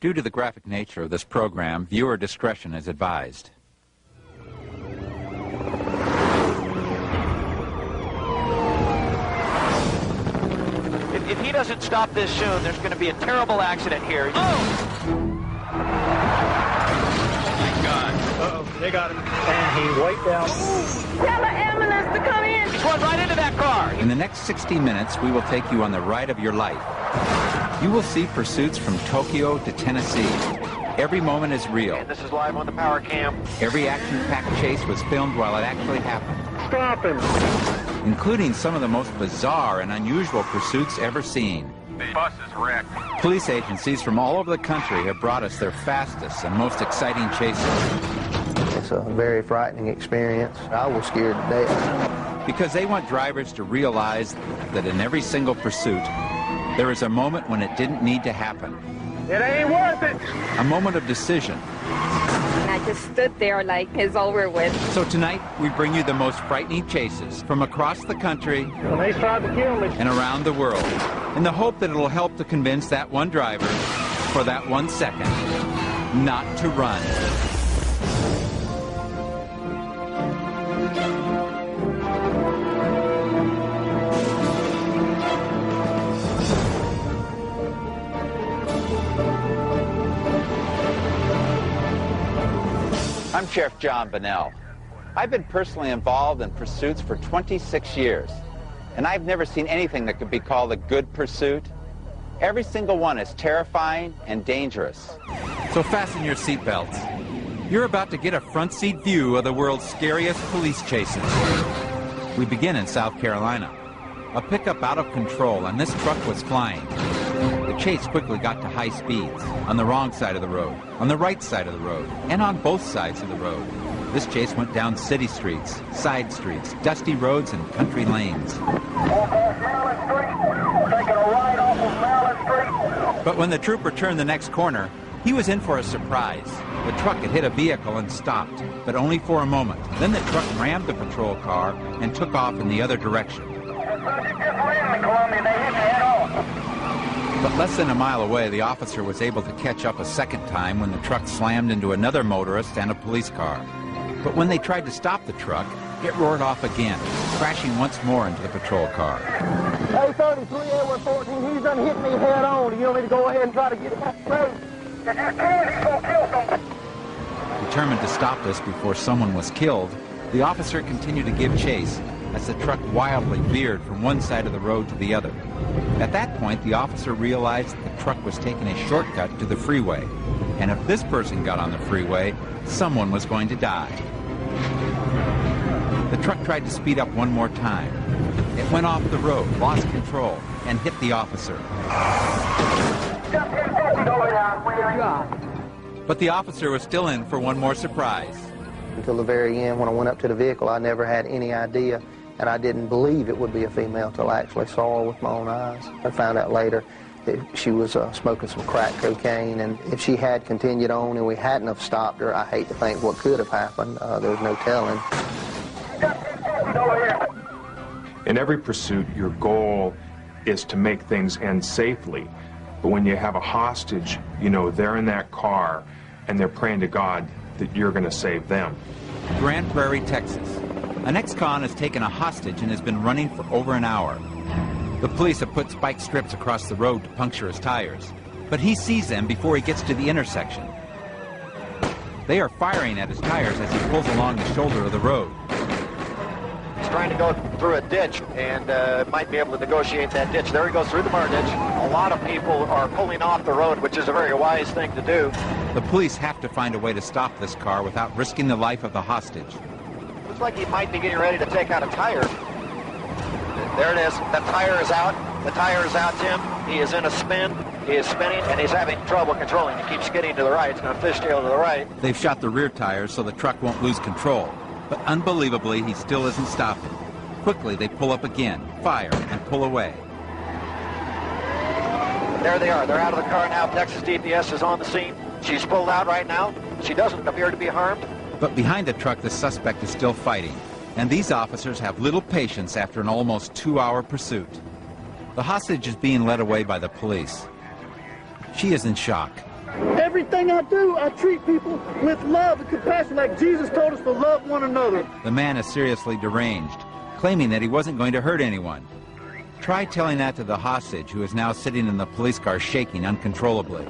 Due to the graphic nature of this program, viewer discretion is advised. If he doesn't stop this soon, there's going to be a terrible accident here. Oh! Oh my God. Uh-oh, they got him. And he wiped out. Tell the ambulance to come in. He's run right into that car. In the next 60 minutes, we will take you on the ride of your life. You will see pursuits from Tokyo to Tennessee. Every moment is real. And this is live on the power cam. Every action-packed chase was filmed while it actually happened. Stop him. Including some of the most bizarre and unusual pursuits ever seen. The bus is wrecked. Police agencies from all over the country have brought us their fastest and most exciting chases. It's a very frightening experience. I was scared to death. Because they want drivers to realize that in every single pursuit, there is a moment when it didn't need to happen. It ain't worth it. A moment of decision. And I just stood there like it's over with. So tonight, we bring you the most frightening chases from across the country When they tried to kill me. and around the world, in the hope that it'll help to convince that one driver, for that 1 second, not to run. I'm Sheriff John Bunnell. I've been personally involved in pursuits for 26 years, and I've never seen anything that could be called a good pursuit. Every single one is terrifying and dangerous. So fasten your seatbelts. You're about to get a front seat view of the world's scariest police chases. We begin in South Carolina. A pickup out of control, and this truck was flying. The chase quickly got to high speeds, on the wrong side of the road, on the right side of the road, and on both sides of the road. This chase went down city streets, side streets, dusty roads, and country lanes. But when the trooper turned the next corner, he was in for a surprise. The truck had hit a vehicle and stopped, but only for a moment. Then the truck rammed the patrol car and took off in the other direction. But less than a mile away, the officer was able to catch up a second time when the truck slammed into another motorist and a police car. But when they tried to stop the truck, it roared off again, crashing once more into the patrol car. Hey, 33, Edward 14, he's done hit me head on. Do you want me to go ahead and try to get him off the road? If you can, he's going to kill somebody. Determined to stop this before someone was killed, the officer continued to give chase as the truck wildly veered from one side of the road to the other. At that point, the officer realized that the truck was taking a shortcut to the freeway, and if this person got on the freeway, someone was going to die. The truck tried to speed up one more time. It went off the road, lost control, and hit the officer. But the officer was still in for one more surprise. Until the very end, when I went up to the vehicle, I never had any idea, and I didn't believe it would be a female till I actually saw her with my own eyes. I found out later that she was smoking some crack cocaine, and if she had continued on and we hadn't have stopped her, I hate to think what could have happened. There's no telling. In every pursuit, your goal is to make things end safely. But when you have a hostage, you know, they're in that car and they're praying to God that you're going to save them. Grand Prairie, Texas. An ex-con has taken a hostage and has been running for over an hour. The police have put spike strips across the road to puncture his tires, but he sees them before he gets to the intersection. They are firing at his tires as he pulls along the shoulder of the road. He's trying to go through a ditch and might be able to negotiate that ditch. There he goes through the mud ditch. A lot of people are pulling off the road, which is a very wise thing to do. The police have to find a way to stop this car without risking the life of the hostage. Looks like he might be getting ready to take out a tire. There it is. The tire is out. The tire is out, Tim. He is in a spin. He is spinning, and he's having trouble controlling. He keeps skidding to the right. It's going to fishtail to the right. They've shot the rear tires so the truck won't lose control. But unbelievably, he still isn't stopping. Quickly, they pull up again, fire, and pull away. There they are. They're out of the car now. Texas DPS is on the scene. She's pulled out right now. She doesn't appear to be harmed. But behind the truck, the suspect is still fighting. And these officers have little patience after an almost 2-hour pursuit. The hostage is being led away by the police. She is in shock. everything I do, I treat people with love and compassion like Jesus told us to love one another. The man is seriously deranged, claiming that he wasn't going to hurt anyone. Try telling that to the hostage, who is now sitting in the police car shaking uncontrollably,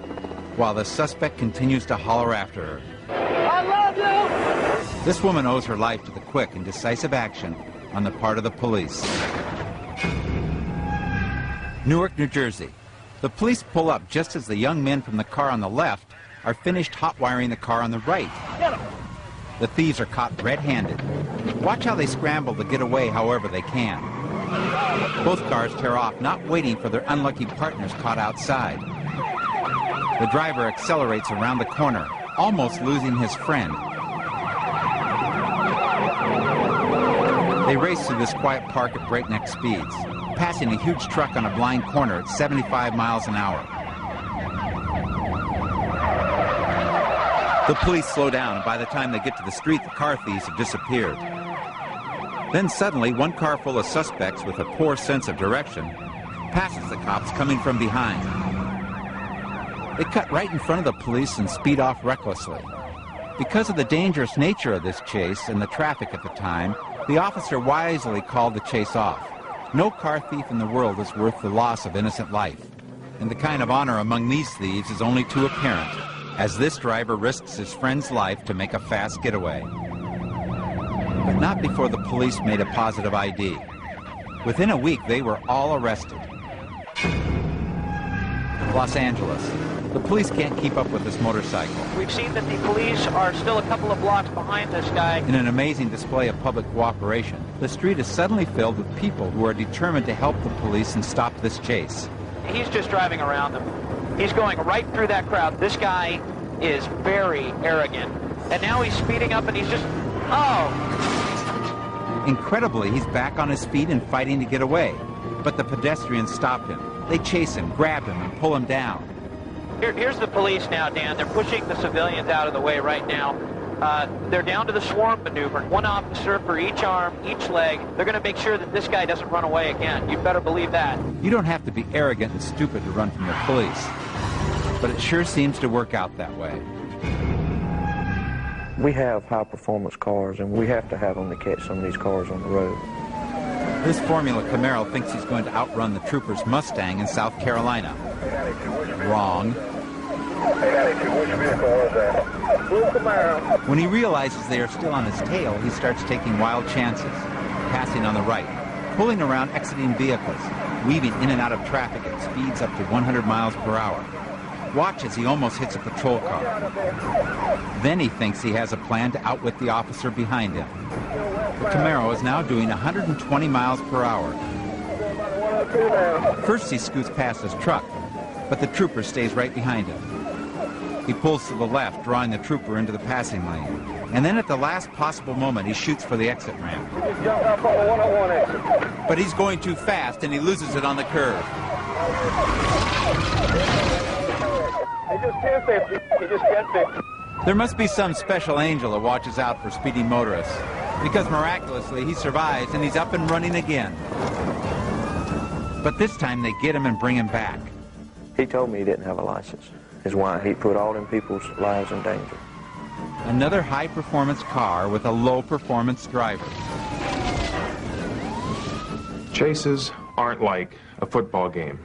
while the suspect continues to holler after her. I love you! This woman owes her life to the quick and decisive action on the part of the police. Newark, New Jersey. The police pull up just as the young men from the car on the left are finished hot wiring the car on the right. The thieves are caught red-handed. Watch how they scramble to get away however they can. Both cars tear off, not waiting for their unlucky partners caught outside. The driver accelerates around the corner, almost losing his friend. They race through this quiet park at breakneck speeds, passing a huge truck on a blind corner at 75 miles an hour. The police slow down, and by the time they get to the street, the car thieves have disappeared. Then suddenly, one car full of suspects with a poor sense of direction passes the cops coming from behind. They cut right in front of the police and speed off recklessly. Because of the dangerous nature of this chase and the traffic at the time, the officer wisely called the chase off. No car thief in the world is worth the loss of innocent life. And the kind of honor among these thieves is only too apparent, as this driver risks his friend's life to make a fast getaway. But not before the police made a positive ID. Within a week, they were all arrested. Los Angeles. The police can't keep up with this motorcycle. We've seen that the police are still a couple of blocks behind this guy. In an amazing display of public cooperation, the street is suddenly filled with people who are determined to help the police and stop this chase. He's just driving around them. He's going right through that crowd. This guy is very arrogant. And now he's speeding up and he's just, oh. Incredibly, he's back on his feet and fighting to get away. But the pedestrians stop him. They chase him, grab him, and pull him down. Here's the police now, Dan. They're pushing the civilians out of the way right now. They're down to the swarm maneuver. One officer for each arm, each leg. They're going to make sure that this guy doesn't run away again. You better believe that. You don't have to be arrogant and stupid to run from the police. But it sure seems to work out that way. We have high-performance cars, and we have to have them to catch some of these cars on the road. This Formula Camaro thinks he's going to outrun the trooper's Mustang in South Carolina. Wrong. When he realizes they are still on his tail, he starts taking wild chances, passing on the right, pulling around exiting vehicles, weaving in and out of traffic at speeds up to 100 miles per hour. Watch as he almost hits a patrol car. Then he thinks he has a plan to outwit the officer behind him. The Camaro is now doing 120 miles per hour. First he scoots past his truck, but the trooper stays right behind him. He pulls to the left, drawing the trooper into the passing lane. And then at the last possible moment, he shoots for the exit ramp. But he's going too fast, and he loses it on the curve. He just 1050. He just 1050. There must be some special angel that watches out for speeding motorists, because miraculously he survives and he's up and running again. But this time they get him and bring him back. He told me he didn't have a license. Is why he put all them people's lives in danger. Another high-performance car with a low-performance driver. Chases aren't like a football game.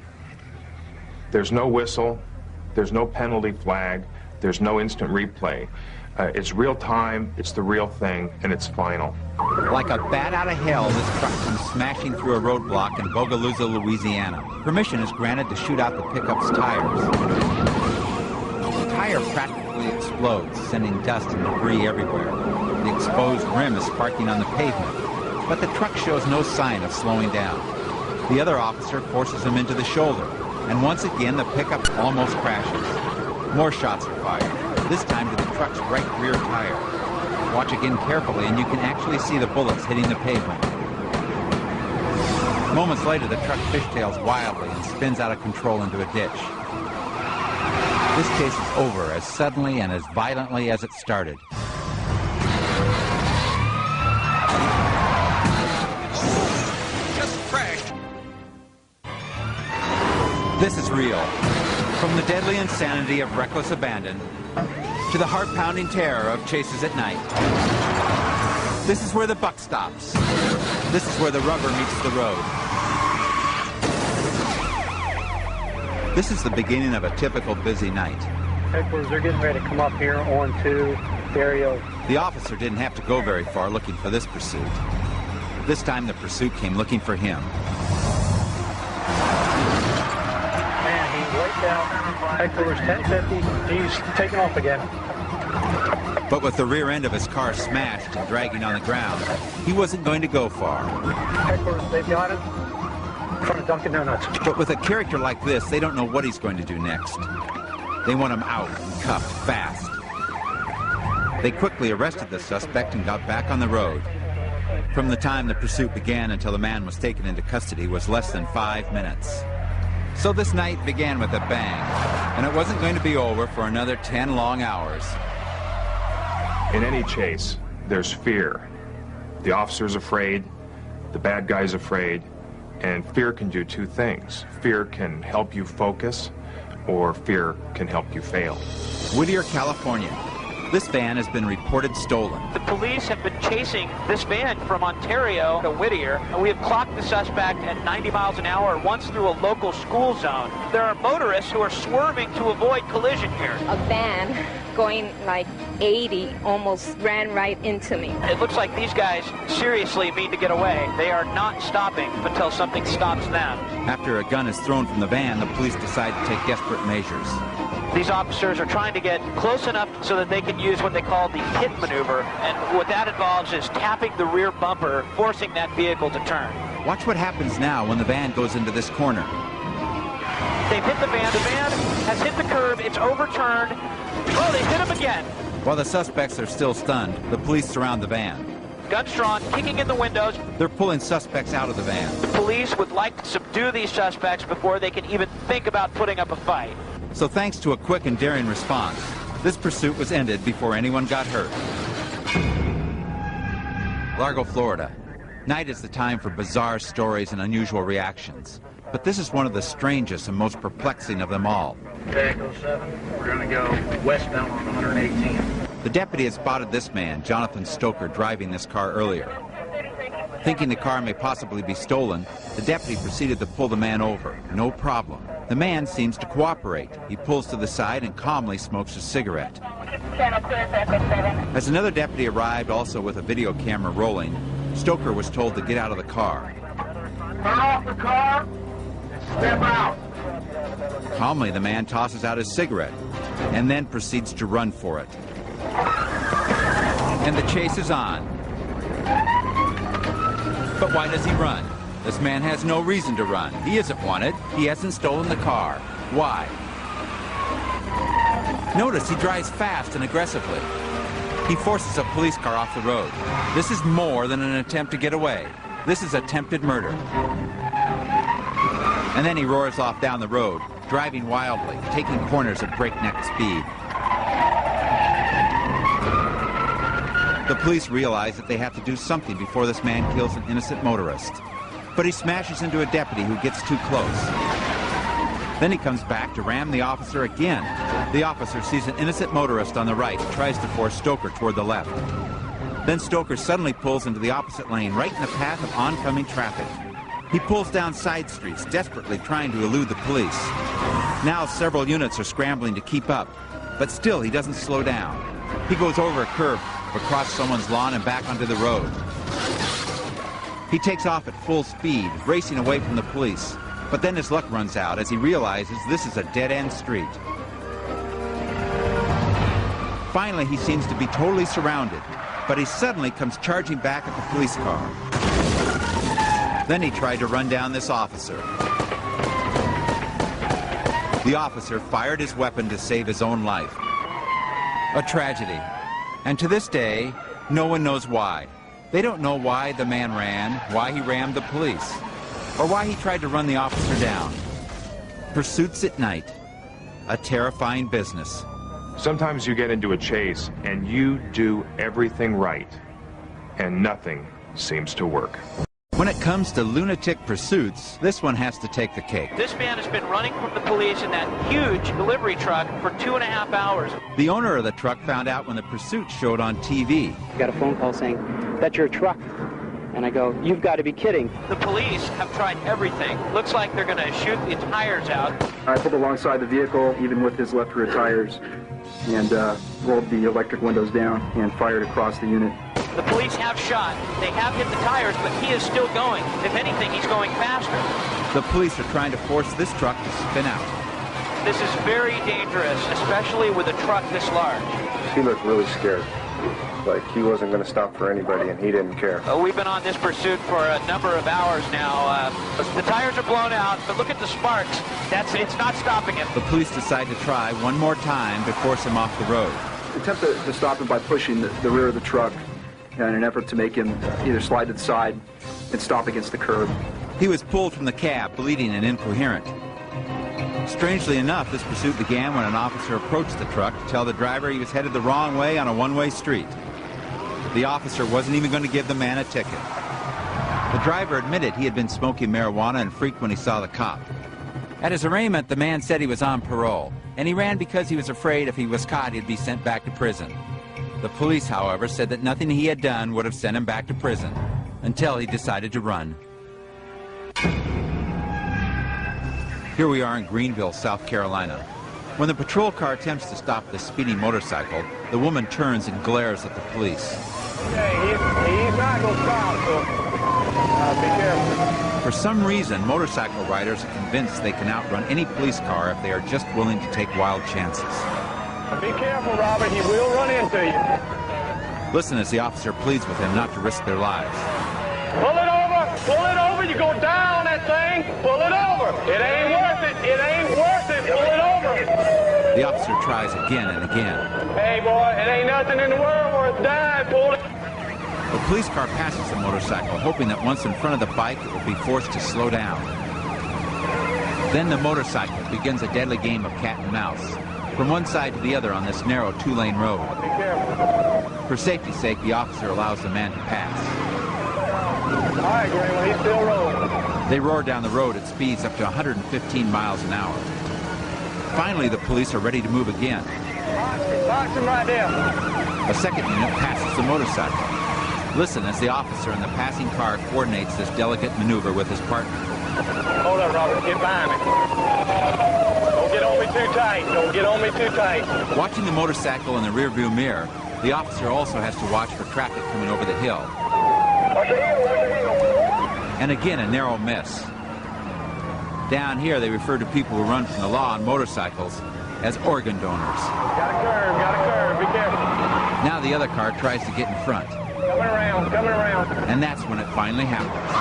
There's no whistle, there's no penalty flag, there's no instant replay. It's real time, it's the real thing, and it's final. Like a bat out of hell, this truck comes smashing through a roadblock in Bogalusa, Louisiana. Permission is granted to shoot out the pickup's tires. The tire practically explodes, sending dust and debris everywhere. The exposed rim is sparking on the pavement, but the truck shows no sign of slowing down. The other officer forces him into the shoulder, and once again the pickup almost crashes. More shots are fired, this time to the truck's right rear tire. Watch again carefully and you can actually see the bullets hitting the pavement. Moments later, the truck fishtails wildly and spins out of control into a ditch. This case is over as suddenly and as violently as it started. This is real. From the deadly insanity of reckless abandon to the heart-pounding terror of chases at night, this is where the buck stops. This is where the rubber meets the road. This is the beginning of a typical busy night. Headquarters, they're getting ready to come up here onto the area. The officer didn't have to go very far looking for this pursuit. This time the pursuit came looking for him. Man, he wiped out Headquarters 1050. He's taking off again. But with the rear end of his car smashed and dragging on the ground, he wasn't going to go far. Headquarters, they've got him in front of Dunkin' Donuts. But with a character like this, they don't know what he's going to do next. They want him out and cuffed fast. They quickly arrested the suspect and got back on the road. From the time the pursuit began until the man was taken into custody was less than 5 minutes. So this night began with a bang, and it wasn't going to be over for another 10 long hours. In any chase, there's fear. The officer's afraid, the bad guy's afraid, and fear can do two things. Fear can help you focus, or fear can help you fail. Whittier, California. This van has been reported stolen. The police have been chasing this van from Ontario to Whittier. We have clocked the suspect at 90 miles an hour once through a local school zone. There are motorists who are swerving to avoid collision here. A van going like 80 almost ran right into me. It looks like these guys seriously mean to get away. They are not stopping until something stops them. After a gun is thrown from the van, the police decide to take desperate measures. These officers are trying to get close enough so that they can use what they call the pit maneuver, and what that involves is tapping the rear bumper, forcing that vehicle to turn. Watch what happens now when the van goes into this corner. They've hit the van. The van has hit the curb. It's overturned. Oh, they hit him again. While the suspects are still stunned, the police surround the van. Guns drawn, kicking in the windows. They're pulling suspects out of the van. The police would like to subdue these suspects before they can even think about putting up a fight. So thanks to a quick and daring response, this pursuit was ended before anyone got hurt. Largo, Florida. Night is the time for bizarre stories and unusual reactions. But this is one of the strangest and most perplexing of them all. Echo 7, we're going to go westbound on 118. The deputy had spotted this man, Jonathan Stoker, driving this car earlier. Thinking the car may possibly be stolen, the deputy proceeded to pull the man over. No problem. The man seems to cooperate. He pulls to the side and calmly smokes a cigarette. As another deputy arrived, also with a video camera rolling, Stoker was told to get out of the car. Turn off the car and step out. Calmly, the man tosses out his cigarette and then proceeds to run for it. And the chase is on. But why does he run? This man has no reason to run. He isn't wanted. He hasn't stolen the car. Why? Notice he drives fast and aggressively. He forces a police car off the road. This is more than an attempt to get away. This is attempted murder. And then he roars off down the road, driving wildly, taking corners at breakneck speed. The police realize that they have to do something before this man kills an innocent motorist. But he smashes into a deputy who gets too close. Then he comes back to ram the officer again. The officer sees an innocent motorist on the right and tries to force Stoker toward the left. Then Stoker suddenly pulls into the opposite lane, right in the path of oncoming traffic. He pulls down side streets, desperately trying to elude the police. Now several units are scrambling to keep up, but still he doesn't slow down. He goes over a curb, across someone's lawn and back onto the road. He takes off at full speed, racing away from the police. But then his luck runs out as he realizes this is a dead-end street. Finally, he seems to be totally surrounded, but he suddenly comes charging back at the police car. Then he tried to run down this officer. The officer fired his weapon to save his own life. A tragedy. And to this day, no one knows why. They don't know why the man ran, why he rammed the police, or why he tried to run the officer down. Pursuits at night. A terrifying business. Sometimes you get into a chase and you do everything right, and nothing seems to work. When it comes to lunatic pursuits, this one has to take the cake. This man has been running from the police in that huge delivery truck for 2.5 hours. The owner of the truck found out when the pursuit showed on TV. I got a phone call saying, "That's your truck." And I go, "You've got to be kidding." The police have tried everything. Looks like they're going to shoot the tires out. I pulled alongside the vehicle, even with his left rear tires, and rolled the electric windows down and fired across the unit. The police have shot. They have hit the tires, but he is still going. If anything, he's going faster. The police are trying to force this truck to spin out. This is very dangerous, especially with a truck this large. He looked really scared. Like he wasn't going to stop for anybody, and he didn't care. We've been on this pursuit for a number of hours now. The tires are blown out, but look at the sparks. It's not stopping him. The police decide to try one more time to force him off the road. Attempt to stop him by pushing the rear of the truck in an effort to make him either slide to the side and stop against the curb. He was pulled from the cab, bleeding and incoherent. Strangely enough, this pursuit began when an officer approached the truck to tell the driver he was headed the wrong way on a one-way street. The officer wasn't even going to give the man a ticket. The driver admitted he had been smoking marijuana and freaked when he saw the cop. At his arraignment, the man said he was on parole, and he ran because he was afraid if he was caught, he'd be sent back to prison. The police, however, said that nothing he had done would have sent him back to prison, until he decided to run. Here we are in Greenville, South Carolina. When the patrol car attempts to stop the speeding motorcycle, the woman turns and glares at the police. Okay, he's not going to stop, so be careful. For some reason, motorcycle riders are convinced they can outrun any police car if they are just willing to take wild chances. Be careful, Robert. He will run into you. Listen as the officer pleads with him not to risk their lives. Pull it over. Pull it over. You go down that thing. Pull it over. It ain't worth it. It ain't worth it. Pull it over. The officer tries again and again. Hey, boy, it ain't nothing in the world worth dying. Pull it. The police car passes the motorcycle, hoping that once in front of the bike, it will be forced to slow down. Then the motorcycle begins a deadly game of cat and mouse, from one side to the other on this narrow two-lane road. Be careful. For safety's sake, the officer allows the man to pass. I agree. Well, he's still rolling. They roar down the road at speeds up to 115 miles an hour. Finally, the police are ready to move again. Box him right there. A second unit passes the motorcycle. Listen as the officer in the passing car coordinates this delicate maneuver with his partner. Hold up, Robert. Get behind me. Don't get on me too tight. Don't get on me too tight. Watching the motorcycle in the rearview mirror, the officer also has to watch for traffic coming over the hill. Watch the heel. Watch the heel. And again, a narrow miss. Down here, they refer to people who run from the law on motorcycles as organ donors. Got a curve. Got a curve. Be careful. Now the other car tries to get in front. Coming around. Coming around. And that's when it finally happens.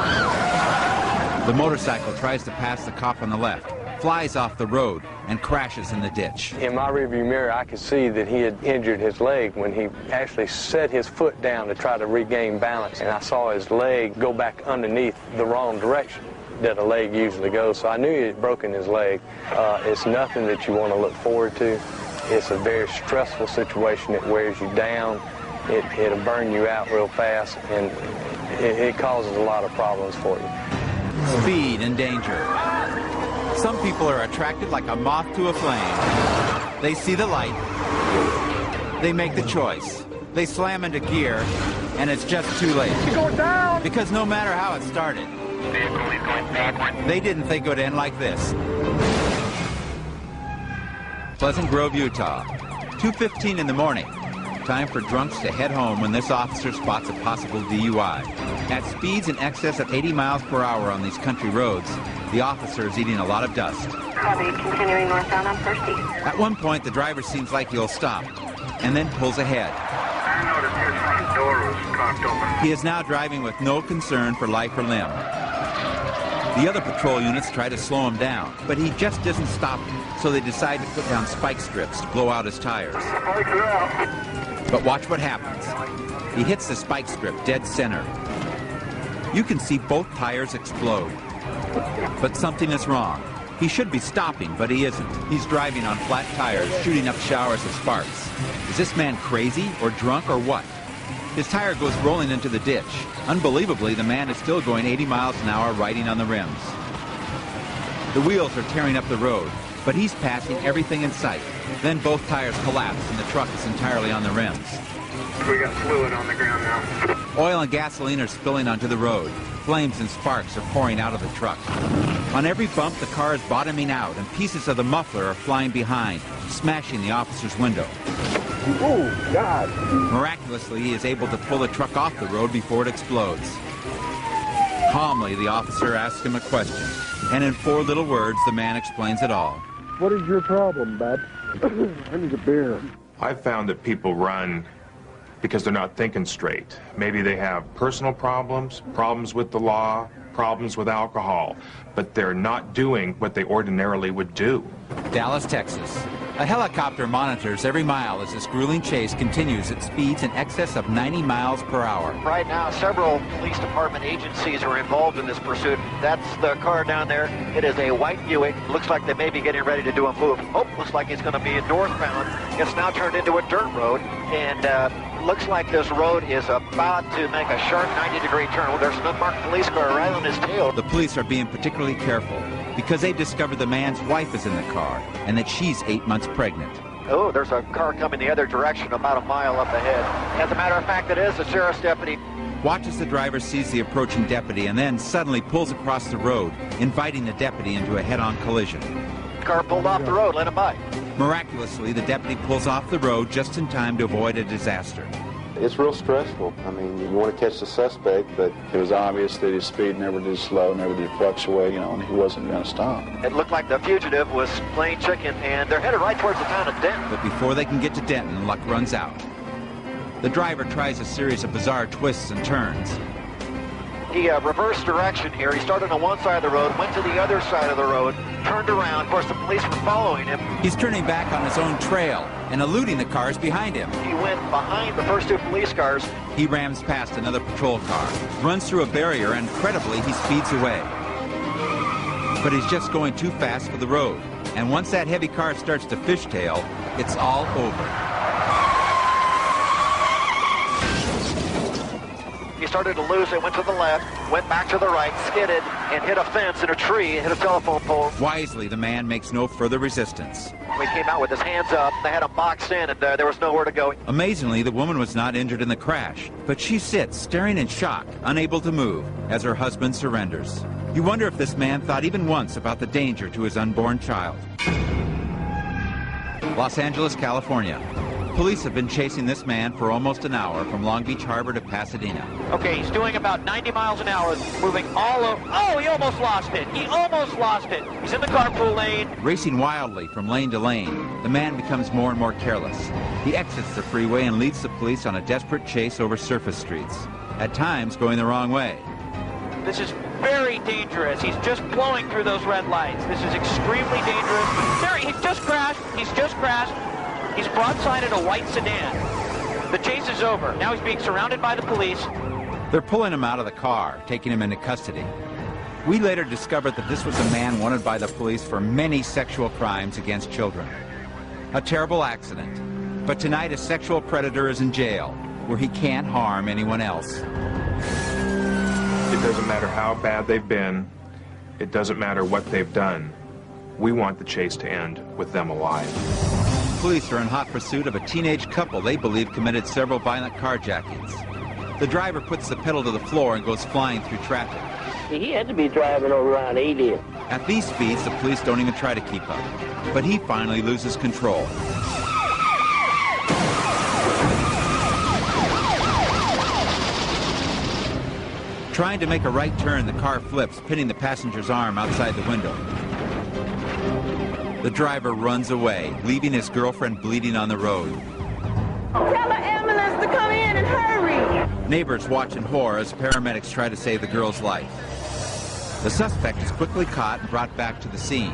The motorcycle tries to pass the cop on the left, flies off the road, and crashes in the ditch. In my rearview mirror, I could see that he had injured his leg when he actually set his foot down to try to regain balance. And I saw his leg go back underneath the wrong direction that a leg usually goes. So I knew he had broken his leg. It's nothing that you want to look forward to. It's a very stressful situation. It wears you down. It'll burn you out real fast, and it causes a lot of problems for you. Speed and danger. Some people are attracted like a moth to a flame. They see the light. They make the choice. They slam into gear, and it's just too late. You're going down. Because no matter how it started, they didn't think it would end like this. Pleasant Grove, Utah. 2:15 in the morning. Time for drunks to head home when this officer spots a possible DUI. At speeds in excess of 80 miles per hour on these country roads, the officer is eating a lot of dust. Copy, continuing northbound on First East. At one point, the driver seems like he'll stop, and then pulls ahead. I noticed his front door was cocked open. He is now driving with no concern for life or limb. The other patrol units try to slow him down, but he just doesn't stop, so they decide to put down spike strips to blow out his tires. But watch what happens. He hits the spike strip dead center. You can see both tires explode. But something is wrong. He should be stopping, but he isn't. He's driving on flat tires, shooting up showers of sparks. Is this man crazy or drunk or what? His tire goes rolling into the ditch. Unbelievably, the man is still going 80 miles an hour riding on the rims. The wheels are tearing up the road, but he's passing everything in sight. Then both tires collapse and the truck is entirely on the rims. We got fluid on the ground now. Oil and gasoline are spilling onto the road. Flames and sparks are pouring out of the truck. On every bump, the car is bottoming out and pieces of the muffler are flying behind, smashing the officer's window. Oh, God. Miraculously, he is able to pull the truck off the road before it explodes. Calmly, the officer asks him a question, and in 4 little words, the man explains it all. What is your problem, bud? I need a beer. I've found that people run because they're not thinking straight. Maybe they have personal problems, problems with the law, problems with alcohol, but they're not doing what they ordinarily would do. Dallas, Texas. A helicopter monitors every mile as this grueling chase continues at speeds in excess of 90 miles per hour. Right now, several police department agencies are involved in this pursuit. That's the car down there. It is a white Buick. Looks like they may be getting ready to do a move. Oh, looks like it's going to be northbound. It's now turned into a dirt road, and looks like this road is about to make a sharp 90-degree turn. Well, there's an unmarked police car right on his tail. The police are being particularly careful because they've discovered the man's wife is in the car and that she's 8 months pregnant. Oh, there's a car coming the other direction about a mile up ahead. As a matter of fact, it is a sheriff's deputy. Watch as the driver sees the approaching deputy and then suddenly pulls across the road, inviting the deputy into a head-on collision. The car pulled off the road, let him by. Miraculously, the deputy pulls off the road just in time to avoid a disaster. It's real stressful. I mean, you want to catch the suspect, but it was obvious that his speed never did slow, never did fluctuate, and he wasn't going to stop. It looked like the fugitive was playing chicken, and they're headed right towards the town of Denton. But before they can get to Denton, luck runs out. The driver tries a series of bizarre twists and turns. He reversed direction here. He started on one side of the road, went to the other side of the road, turned around. Of course, the police were following him. He's turning back on his own trail and eluding the cars behind him. He went behind the first 2 police cars. He rams past another patrol car, runs through a barrier, and incredibly, he speeds away. But he's just going too fast for the road. And once that heavy car starts to fishtail, it's all over. He started to lose it, went to the left, went back to the right, skidded, and hit a fence and a tree, and hit a telephone pole. Wisely, the man makes no further resistance. He came out with his hands up. They had him boxed in, and there was nowhere to go. Amazingly, the woman was not injured in the crash, but she sits, staring in shock, unable to move, as her husband surrenders. You wonder if this man thought even once about the danger to his unborn child. Los Angeles, California. Police have been chasing this man for almost an hour from Long Beach Harbor to Pasadena. Okay, he's doing about 90 miles an hour, moving all over. Oh, he almost lost it. He almost lost it. He's in the carpool lane. Racing wildly from lane to lane, the man becomes more and more careless. He exits the freeway and leads the police on a desperate chase over surface streets, at times going the wrong way. This is very dangerous. He's just blowing through those red lights. This is extremely dangerous. There, he's just crashed. He's just crashed. He's broadsided a white sedan. The chase is over. Now he's being surrounded by the police. They're pulling him out of the car, taking him into custody. We later discovered that this was a man wanted by the police for many sexual crimes against children. A terrible accident. But tonight a sexual predator is in jail, where he can't harm anyone else. It doesn't matter how bad they've been. It doesn't matter what they've done. We want the chase to end with them alive. Police are in hot pursuit of a teenage couple they believe committed several violent carjackings. The driver puts the pedal to the floor and goes flying through traffic. He had to be driving around 80. At these speeds, the police don't even try to keep up. But he finally loses control. Trying to make a right turn, the car flips, pinning the passenger's arm outside the window. The driver runs away, leaving his girlfriend bleeding on the road. Tell the ambulance to come in and hurry! Neighbors watch in horror as paramedics try to save the girl's life. The suspect is quickly caught and brought back to the scene.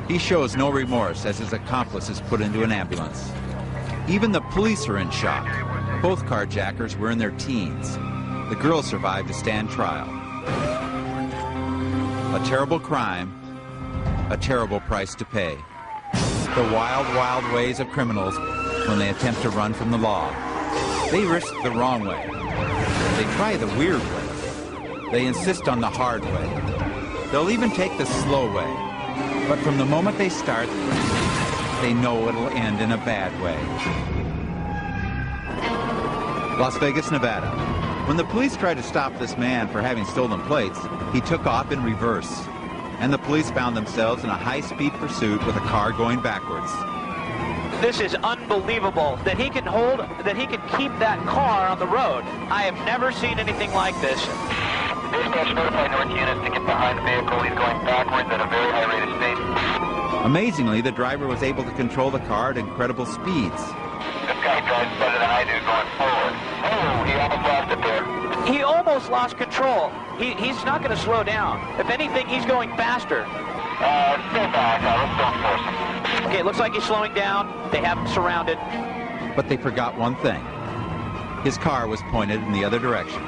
He shows no remorse as his accomplice is put into an ambulance. Even the police are in shock. Both carjackers were in their teens. The girl survived to stand trial. A terrible crime, a terrible price to pay. The wild, wild ways of criminals when they attempt to run from the law. They risk the wrong way. They try the weird way. They insist on the hard way. They'll even take the slow way. But from the moment they start, they know it'll end in a bad way. Las Vegas, Nevada. When the police tried to stop this man for having stolen plates, he took off in reverse. And the police found themselves in a high-speed pursuit with a car going backwards. This is unbelievable that he can keep that car on the road. I have never seen anything like this. Dispatch, notify North units to get behind the vehicle. He's going backwards at a very high rate of speed. Amazingly, the driver was able to control the car at incredible speeds. This guy drives better than I do going forward. Oh, he almost lost it there. He almost lost control. He's not going to slow down. If anything, he's going faster. Stay back. Let's don't force him. Okay, it looks like he's slowing down. They have him surrounded. But they forgot one thing. His car was pointed in the other direction.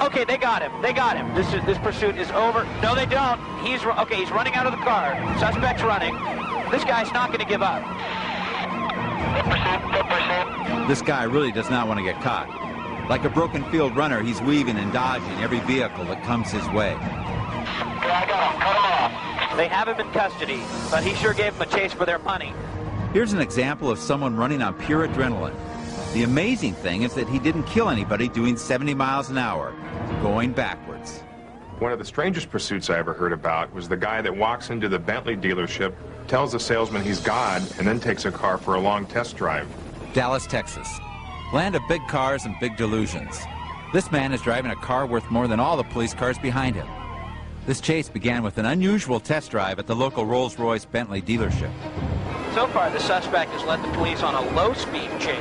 Okay, they got him. They got him. This pursuit is over. No, they don't. He's running out of the car. Suspect's running. This guy's not going to give up. This guy really does not want to get caught. Like a broken field runner, he's weaving and dodging every vehicle that comes his way. I got him. Cut him off. They have him in custody, but he sure gave them a chase for their money. Here's an example of someone running on pure adrenaline. The amazing thing is that he didn't kill anybody doing 70 miles an hour, going backwards. One of the strangest pursuits I ever heard about was the guy that walks into the Bentley dealership, tells the salesman he's God, and then takes a car for a long test drive. Dallas, Texas. Land of big cars and big delusions. This man is driving a car worth more than all the police cars behind him. This chase began with an unusual test drive at the local Rolls-Royce Bentley dealership. So far, the suspect has led the police on a low-speed chase,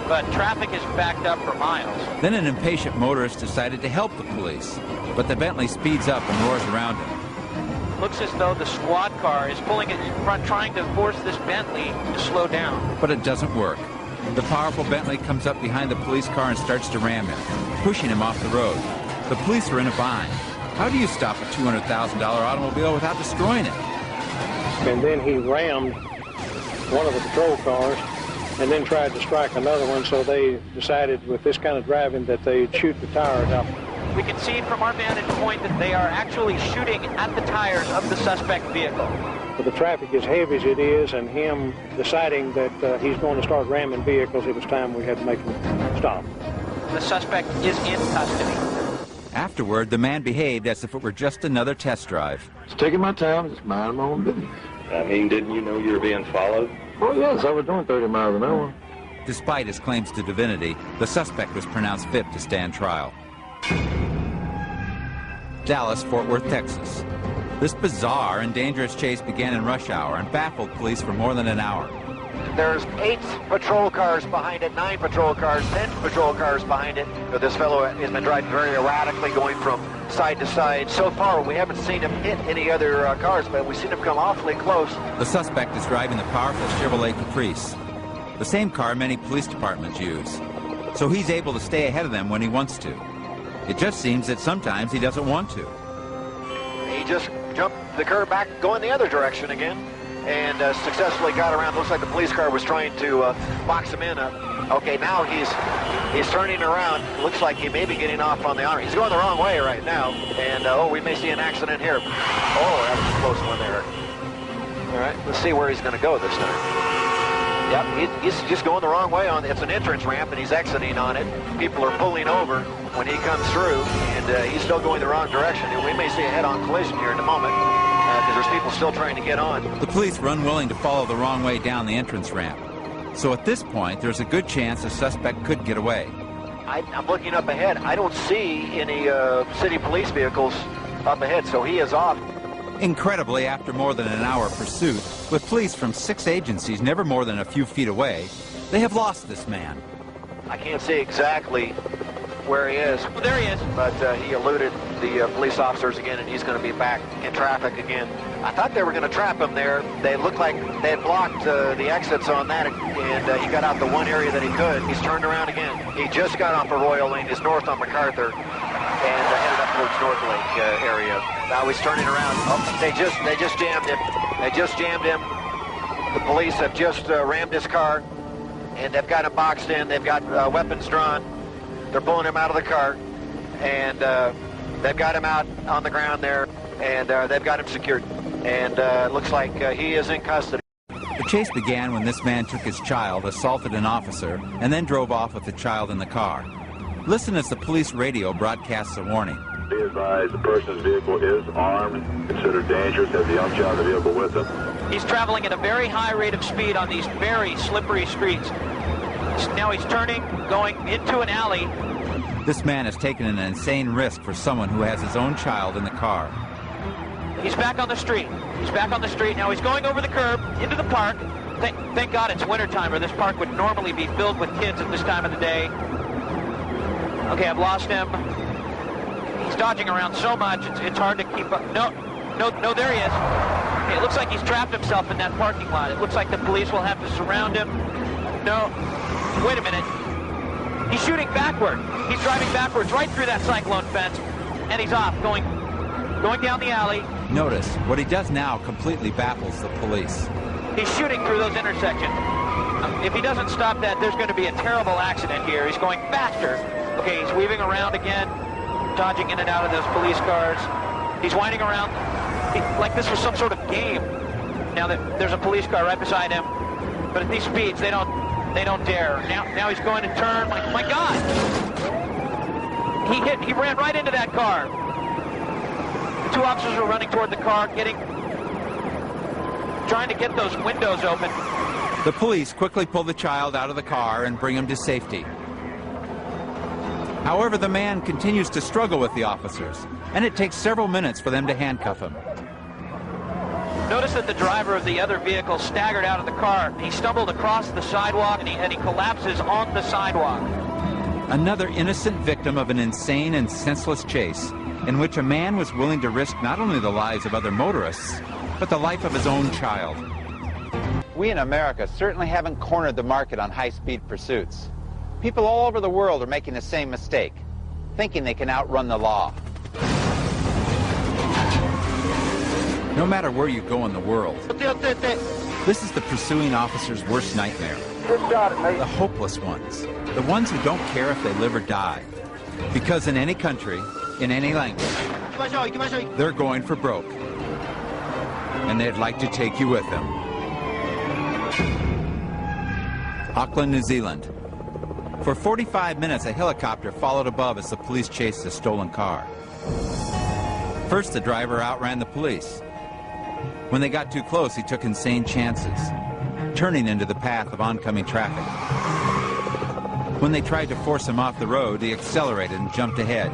but traffic is backed up for miles. Then an impatient motorist decided to help the police, but the Bentley speeds up and roars around him. Looks as though the squad car is pulling it in front, trying to force this Bentley to slow down. But it doesn't work. The powerful Bentley comes up behind the police car and starts to ram him, pushing him off the road. The police are in a bind. How do you stop a $200,000 automobile without destroying it? And then he rammed one of the patrol cars and then tried to strike another one, so they decided with this kind of driving that they'd shoot the tires out. We can see from our vantage point that they are actually shooting at the tires of the suspect vehicle. With the traffic as heavy as it is and him deciding that he's going to start ramming vehicles, it was time we had to make him stop. The suspect is in custody. Afterward, the man behaved as if it were just another test drive. Just taking my time, just minding my own business. I mean, didn't you know you were being followed? Oh, yes, I was doing 30 miles an hour. Despite his claims to divinity, the suspect was pronounced fit to stand trial. Dallas, Fort Worth, Texas. This bizarre and dangerous chase began in rush hour and baffled police for more than an hour. There's 8 patrol cars behind it, 9 patrol cars, 10 patrol cars behind it. This fellow has been driving very erratically, going from side to side. So far, we haven't seen him hit any other cars, but we've seen him come awfully close. The suspect is driving the powerful Chevrolet Caprice, the same car many police departments use. So he's able to stay ahead of them when he wants to. It just seems that sometimes he doesn't want to. He just jumped the curb back, going the other direction again, and successfully got around. Looks like the police car was trying to box him in. Okay, now he's turning around. Looks like he may be getting off on the arm. He's going the wrong way right now, and we may see an accident here. Oh, that was a close one there. All right, let's see where he's going to go this time. Yep, he's just going the wrong way. It's an entrance ramp, and he's exiting on it. People are pulling over when he comes through, and he's still going the wrong direction. We may see a head-on collision here in a moment, because there's people still trying to get on. The police were unwilling to follow the wrong way down the entrance ramp. So at this point, there's a good chance the suspect could get away. I'm looking up ahead. I don't see any city police vehicles up ahead, so he is off. Incredibly, after more than an hour pursuit, with police from 6 agencies never more than a few feet away, they have lost this man. I can't see exactly where he is. Well, there he is. But he eluded the police officers again, and he's going to be back in traffic again. I thought they were going to trap him there. They looked like they had blocked the exits on that, and he got out the one area that he could. He's turned around again. He just got off of Royal Lane. He's north on MacArthur, and headed up towards North Lake area. Now he's turning around. Oh, they just jammed him. They just jammed him. The police have just rammed his car. and they've got him boxed in. They've got weapons drawn. They're pulling him out of the car, and they've got him out on the ground there, and they've got him secured. And it looks like he is in custody. The chase began when this man took his child, assaulted an officer, and then drove off with the child in the car. Listen as the police radio broadcasts a warning. Be advised, the person's vehicle is armed, considered dangerous, has a young child in the vehicle with him. He's traveling at a very high rate of speed on these very slippery streets. Now he's turning, going into an alley. This man has taken an insane risk for someone who has his own child in the car. He's back on the street. He's back on the street. Now he's going over the curb into the park. Thank God it's wintertime, or this park would normally be filled with kids at this time of the day. Okay, I've lost him. He's dodging around so much, it's hard to keep up. No, there he is. Okay, it looks like he's trapped himself in that parking lot. It looks like the police will have to surround him. No, wait a minute. He's shooting backward. He's driving backwards right through that cyclone fence, and he's off, going down the alley. Notice, what he does now completely baffles the police. He's shooting through those intersections. If he doesn't stop that, there's going to be a terrible accident here. He's going faster. Okay, he's weaving around again, dodging in and out of those police cars. He's winding around like this was some sort of game. Now that there's a police car right beside him, but at these speeds, they don't dare. Now he's going to turn. My God! He ran right into that car. The two officers were running toward the car, trying to get those windows open. The police quickly pull the child out of the car and bring him to safety. However, the man continues to struggle with the officers, and it takes several minutes for them to handcuff him. Notice that the driver of the other vehicle staggered out of the car. He stumbled across the sidewalk, and he collapses on the sidewalk. Another innocent victim of an insane and senseless chase, in which a man was willing to risk not only the lives of other motorists, but the life of his own child. We in America certainly haven't cornered the market on high-speed pursuits. People all over the world are making the same mistake, thinking they can outrun the law. No matter where you go in the world, this is the pursuing officer's worst nightmare. The hopeless ones, the ones who don't care if they live or die. Because in any country, in any language, they're going for broke. And they'd like to take you with them. Auckland, New Zealand. For 45 minutes, a helicopter followed above as the police chased a stolen car. First, the driver outran the police. When they got too close, he took insane chances, turning into the path of oncoming traffic. When they tried to force him off the road, he accelerated and jumped ahead.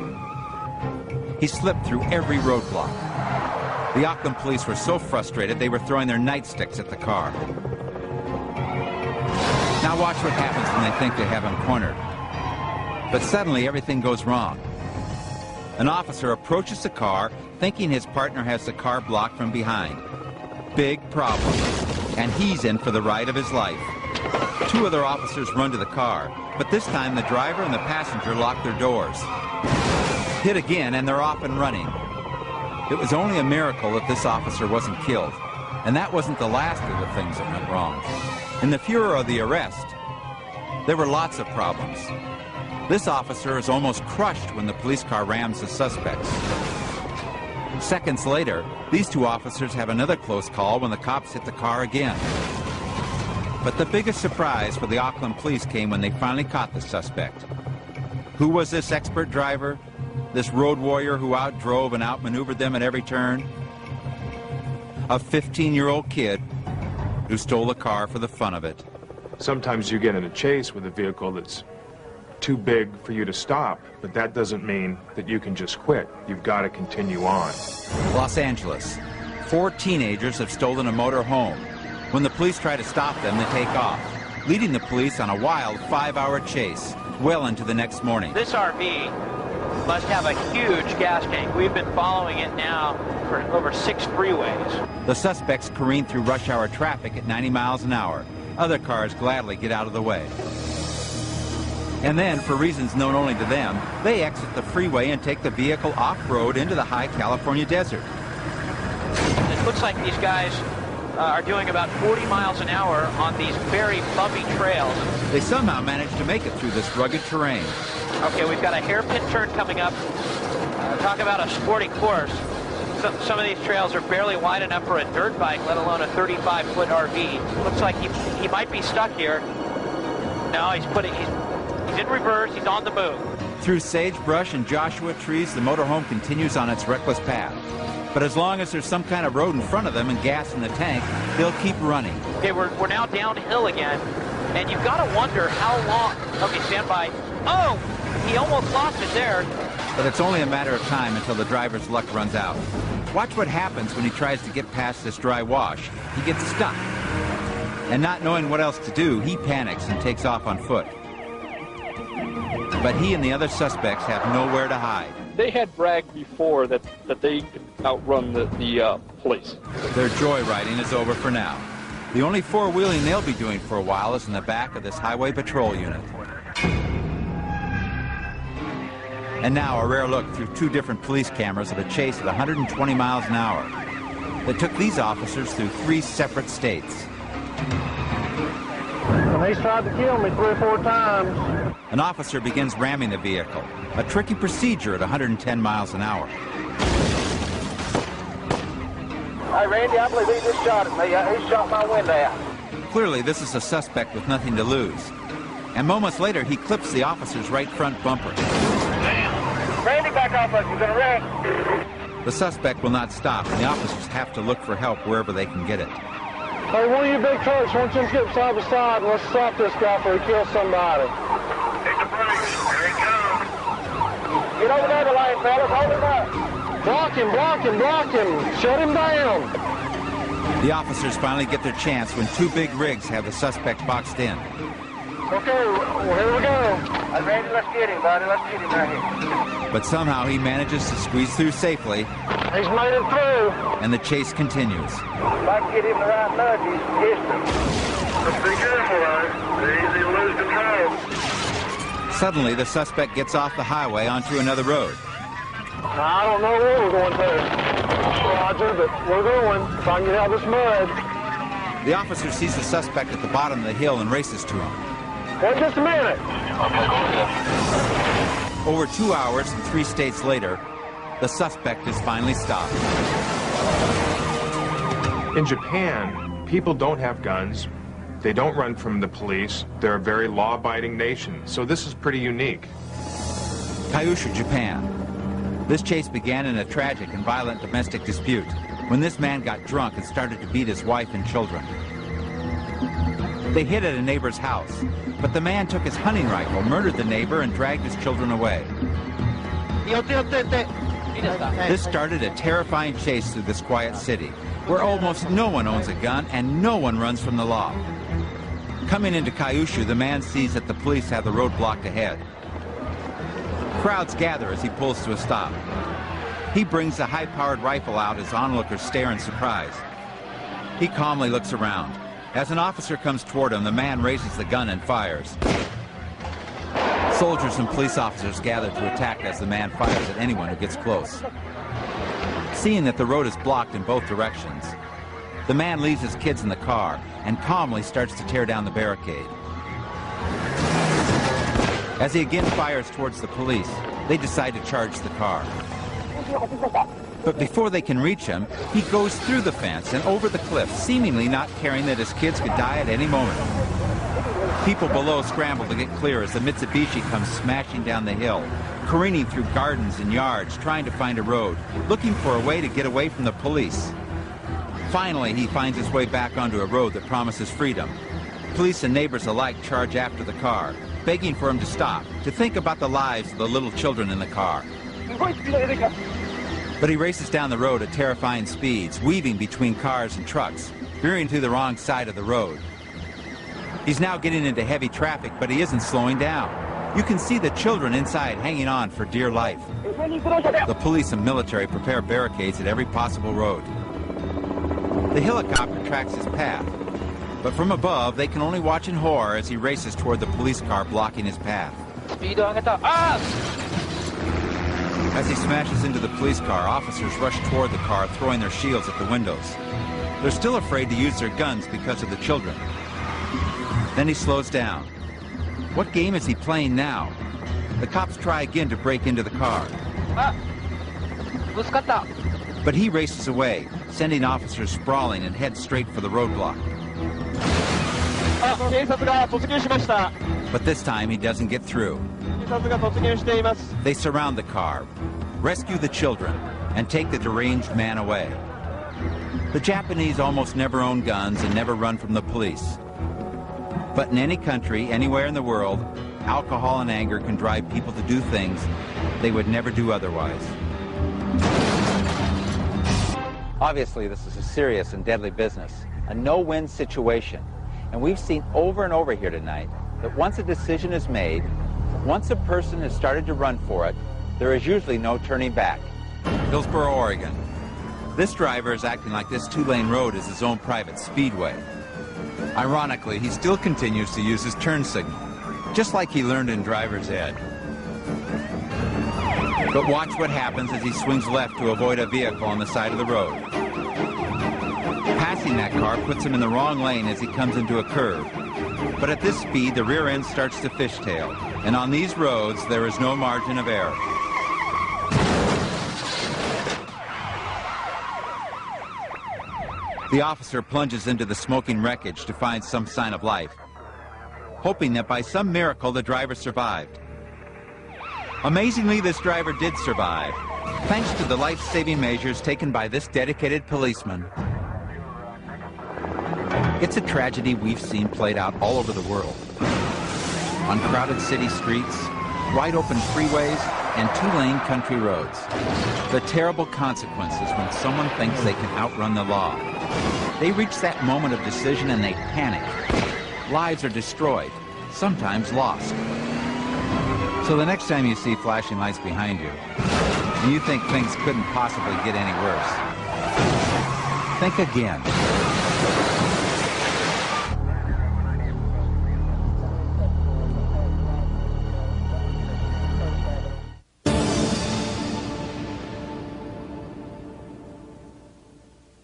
He slipped through every roadblock. The Auckland police were so frustrated they were throwing their nightsticks at the car. Now watch what happens when they think they have him cornered. But suddenly everything goes wrong. An officer approaches the car thinking his partner has the car blocked from behind. Big problem. And he's in for the ride of his life. Two other officers run to the car, but this time the driver and the passenger lock their doors. Hit again and they're off and running. It was only a miracle that this officer wasn't killed. And that wasn't the last of the things that went wrong. In the furor of the arrest, there were lots of problems. This officer is almost crushed when the police car rams the suspects. Seconds later, these two officers have another close call when the cops hit the car again. But the biggest surprise for the Auckland police came when they finally caught the suspect. Who was this expert driver? This road warrior who outdrove and outmaneuvered them at every turn? A 15-year-old kid who stole a car for the fun of it. Sometimes you get in a chase with a vehicle that's too big for you to stop, but that doesn't mean that you can just quit. You've got to continue on. Los Angeles. 4 teenagers have stolen a motor home. When the police try to stop them, they take off, leading the police on a wild 5-hour chase well into the next morning. This RV must have a huge gas tank. We've been following it now for over 6 freeways. The suspects careen through rush hour traffic at 90 miles an hour. Other cars gladly get out of the way. And then, for reasons known only to them, they exit the freeway and take the vehicle off-road into the high California desert. It looks like these guys are doing about 40 miles an hour on these very bumpy trails. They somehow managed to make it through this rugged terrain. Okay, we've got a hairpin turn coming up. Talk about a sporty course. Some of these trails are barely wide enough for a dirt bike, let alone a 35-foot RV. Looks like he might be stuck here. No, he's in reverse, he's on the move. Through sagebrush and Joshua trees, the motorhome continues on its reckless path. But as long as there's some kind of road in front of them and gas in the tank, they'll keep running. Okay, we're now downhill again, and you've got to wonder how long. Okay, stand by. Oh, he almost lost it there. But it's only a matter of time until the driver's luck runs out. Watch what happens when he tries to get past this dry wash. He gets stuck. And not knowing what else to do, he panics and takes off on foot. But he and the other suspects have nowhere to hide. They had bragged before that they could outrun the police. Their joyriding is over for now. The only four-wheeling they'll be doing for a while is in the back of this highway patrol unit. And now a rare look through two different police cameras of a chase at 120 miles an hour that took these officers through 3 separate states. And he's tried to kill me 3 or 4 times. An officer begins ramming the vehicle, a tricky procedure at 110 miles an hour. Hey, Randy, I believe he just shot at me. He shot my window out. Clearly, this is a suspect with nothing to lose. And moments later, he clips the officer's right front bumper. Randy, back off us. You're going to wreck. The suspect will not stop, and the officers have to look for help wherever they can get it. Hey, one of you big trucks, why don't you get side by side and let's stop this guy before he kills somebody. Take the brakes. Here he comes. Get over there, the lane, fellas. Hold him up. Block him, block him, block him. Shut him down. The officers finally get their chance when 2 big rigs have the suspect boxed in. Okay, well, here we go. Hey, Randy, let's get him, buddy. Let's get him right here. But somehow he manages to squeeze through safely. He's made it through. And the chase continues. If I can get him the right nudge, he's history. Let's be careful, right? It's easy to lose control. Suddenly, the suspect gets off the highway onto another road. I don't know where we're going to, Roger, but we're going. If I can get out of this mud. The officer sees the suspect at the bottom of the hill and races to him. Wait just a minute. Over 2 hours and 3 states later, the suspect is finally stopped. In Japan, people don't have guns. They don't run from the police. They're a very law-abiding nation, so this is pretty unique. Kyushu, Japan. This chase began in a tragic and violent domestic dispute when this man got drunk and started to beat his wife and children. They hid at a neighbor's house, but the man took his hunting rifle, murdered the neighbor, and dragged his children away. This started a terrifying chase through this quiet city, where almost no one owns a gun and no one runs from the law. Coming into Kyushu, the man sees that the police have the road blocked ahead. Crowds gather as he pulls to a stop. He brings the high-powered rifle out as onlookers stare in surprise. He calmly looks around. As an officer comes toward him, the man raises the gun and fires. Soldiers and police officers gather to attack as the man fires at anyone who gets close. Seeing that the road is blocked in both directions, the man leaves his kids in the car and calmly starts to tear down the barricade. As he again fires towards the police, they decide to charge the car. But before they can reach him, he goes through the fence and over the cliff, seemingly not caring that his kids could die at any moment. People below scramble to get clear as the Mitsubishi comes smashing down the hill, careening through gardens and yards, trying to find a road, looking for a way to get away from the police. Finally, he finds his way back onto a road that promises freedom. Police and neighbors alike charge after the car, begging for him to stop, to think about the lives of the little children in the car. But he races down the road at terrifying speeds, weaving between cars and trucks, veering to the wrong side of the road. He's now getting into heavy traffic, but he isn't slowing down. You can see the children inside hanging on for dear life. The police and military prepare barricades at every possible road. The helicopter tracks his path, but from above, they can only watch in horror as he races toward the police car blocking his path. As he smashes into the police car, officers rush toward the car, throwing their shields at the windows. They're still afraid to use their guns because of the children. Then he slows down. What game is he playing now? The cops try again to break into the car. But he races away, sending officers sprawling and heads straight for the roadblock. But this time he doesn't get through. They surround the car, rescue the children, and take the deranged man away. The Japanese almost never own guns and never run from the police. But in any country, anywhere in the world, alcohol and anger can drive people to do things they would never do otherwise. Obviously, this is a serious and deadly business, a no-win situation. And we've seen over and over here tonight that once a decision is made, once a person has started to run for it, there is usually no turning back. Hillsboro, Oregon. This driver is acting like this two-lane road is his own private speedway. Ironically, he still continues to use his turn signal, just like he learned in driver's ed. But watch what happens as he swings left to avoid a vehicle on the side of the road. Passing that car puts him in the wrong lane as he comes into a curve. But at this speed, the rear end starts to fishtail, and on these roads, there is no margin of error. The officer plunges into the smoking wreckage to find some sign of life, hoping that by some miracle the driver survived. Amazingly, this driver did survive, thanks to the life-saving measures taken by this dedicated policeman. It's a tragedy we've seen played out all over the world. On crowded city streets, wide-open freeways, and two-lane country roads. The terrible consequences when someone thinks they can outrun the law. They reach that moment of decision and they panic. Lives are destroyed, sometimes lost. So the next time you see flashing lights behind you, and you think things couldn't possibly get any worse, think again.